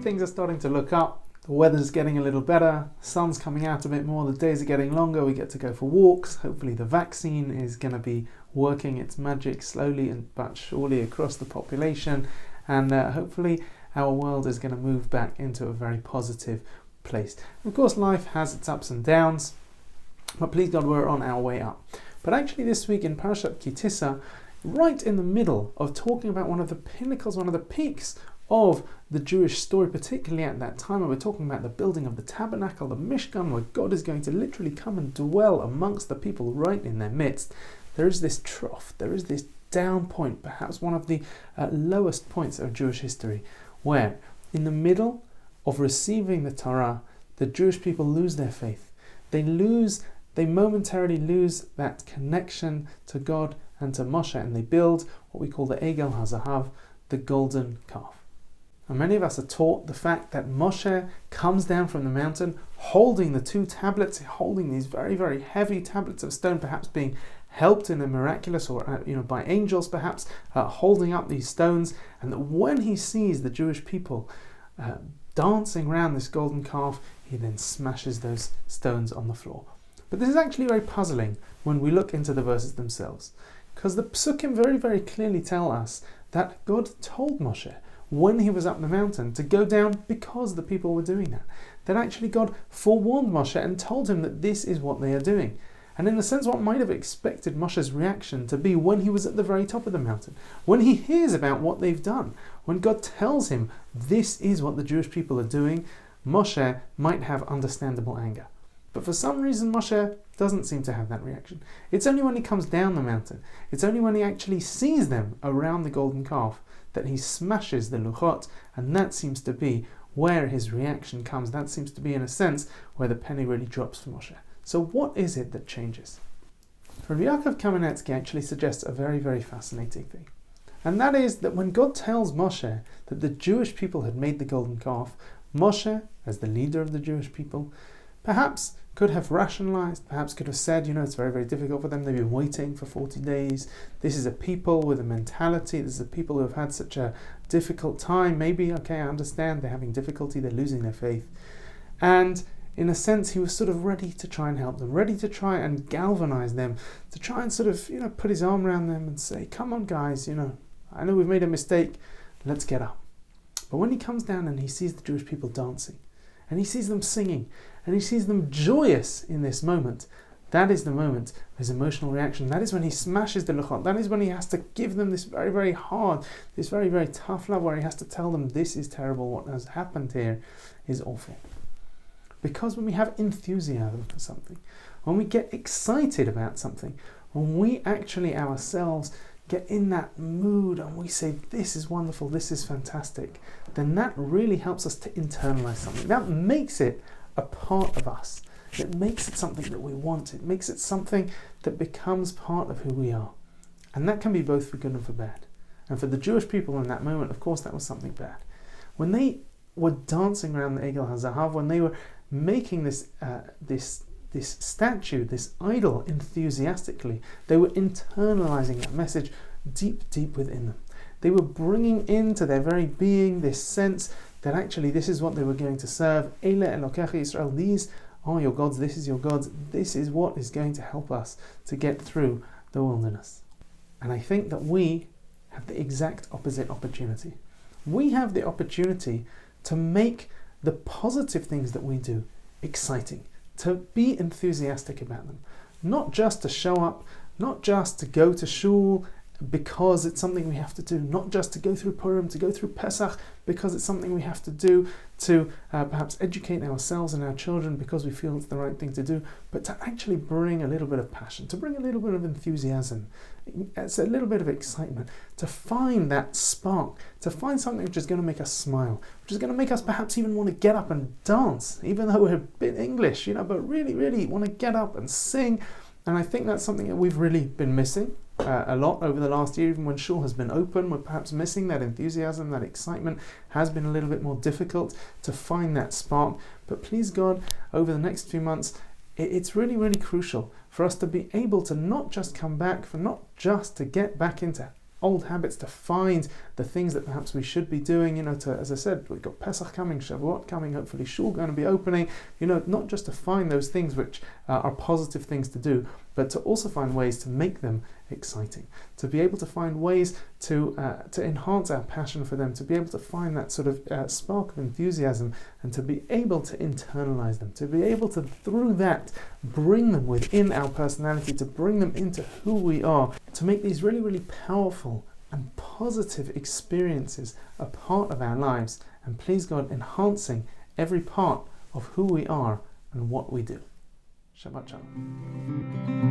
things are starting to look up. The weather's getting a little better, the sun's coming out a bit more, the days are getting longer, we get to go for walks. Hopefully the vaccine is going to be working its magic slowly but surely across the population, and hopefully our world is going to move back into a very positive place. Of course, life has its ups and downs, but please God, we're on our way up. But actually this week in Shabbat Ki Tisa, right in the middle of talking about one of the pinnacles, one of the peaks of the Jewish story, particularly at that time, when we're talking about the building of the tabernacle, the Mishkan, where God is going to literally come and dwell amongst the people right in their midst, there is this trough, there is this down point, perhaps one of the lowest points of Jewish history, where in the middle of receiving the Torah, the Jewish people lose their faith. They momentarily lose that connection to God and to Moshe, and they build what we call the Egel HaZahav, the golden calf. And many of us are taught the fact that Moshe comes down from the mountain holding the two tablets, holding these very, very heavy tablets of stone, perhaps being helped in a miraculous or by angels, perhaps holding up these stones, and that when he sees the Jewish people dancing around this golden calf, he then smashes those stones on the floor. But this is actually very puzzling when we look into the verses themselves, because the Psukim very, very clearly tell us that God told Moshe when he was up the mountain to go down because the people were doing that. That actually God forewarned Moshe and told him that this is what they are doing. And in a sense, what might have expected Moshe's reaction to be when he was at the very top of the mountain, when he hears about what they've done, when God tells him this is what the Jewish people are doing, Moshe might have understandable anger. But for some reason, Moshe doesn't seem to have that reaction. It's only when he comes down the mountain, it's only when he actually sees them around the golden calf that he smashes the luchot, and that seems to be where his reaction comes. That seems to be, in a sense, where the penny really drops for Moshe. So what is it that changes? Rabbi Yaakov Kamenetsky actually suggests a very, very fascinating thing. And that is that when God tells Moshe that the Jewish people had made the golden calf, Moshe, as the leader of the Jewish people, perhaps could have rationalized, perhaps could have said, it's very, very difficult for them. They've been waiting for 40 days. This is a people with a mentality. This is a people who have had such a difficult time. Maybe, okay, I understand they're having difficulty. They're losing their faith. And in a sense, he was sort of ready to try and help them, ready to try and galvanize them, to try and sort of, put his arm around them and say, come on, guys, I know we've made a mistake. Let's get up. But when he comes down and he sees the Jewish people dancing, and he sees them singing, and he sees them joyous in this moment, that is the moment of his emotional reaction. That is when he smashes the luchot. That is when he has to give them this very, very hard, this very, very tough love, where he has to tell them this is terrible, what has happened here is awful. Because when we have enthusiasm for something, when we get excited about something, when we actually ourselves get in that mood and we say, this is wonderful, this is fantastic, then that really helps us to internalize something. That makes it a part of us. It makes it something that we want. It makes it something that becomes part of who we are. And that can be both for good and for bad. And for the Jewish people in that moment, of course, that was something bad. When they were dancing around the Egel HaZahav, when they were making this statue, this idol, enthusiastically, they were internalizing that message deep, deep within them. They were bringing into their very being this sense that actually this is what they were going to serve. Eile Elokecha Yisrael, these are your gods, this is your gods, this is what is going to help us to get through the wilderness. And I think that we have the exact opposite opportunity. We have the opportunity to make the positive things that we do exciting, to be enthusiastic about them. Not just to show up, not just to go to shul because it's something we have to do, not just to go through Purim, to go through Pesach because it's something we have to do, to perhaps educate ourselves and our children because we feel it's the right thing to do, but to actually bring a little bit of passion, to bring a little bit of enthusiasm, it's a little bit of excitement, to find that spark, to find something which is going to make us smile, which is going to make us perhaps even want to get up and dance, even though we're a bit English, but really, really want to get up and sing. And I think that's something that we've really been missing a lot over the last year. Even when shul has been open, we're perhaps missing that enthusiasm, that excitement. Has been a little bit more difficult to find that spark. But please God, over the next few months, it's really, really crucial for us to be able to not just come back, for not just to get back into old habits, to find the things that perhaps we should be doing, as I said, we've got Pesach coming, Shavuot coming, hopefully Shul going to be opening, not just to find those things which are positive things to do, but to also find ways to make them exciting, to be able to find ways to enhance our passion for them, to be able to find that sort of spark of enthusiasm, and to be able to internalize them, to be able to, through that, bring them within our personality, to bring them into who we are, to make these really, really powerful and positive experiences a part of our lives, and please God, enhancing every part of who we are and what we do. Shabbat Shalom.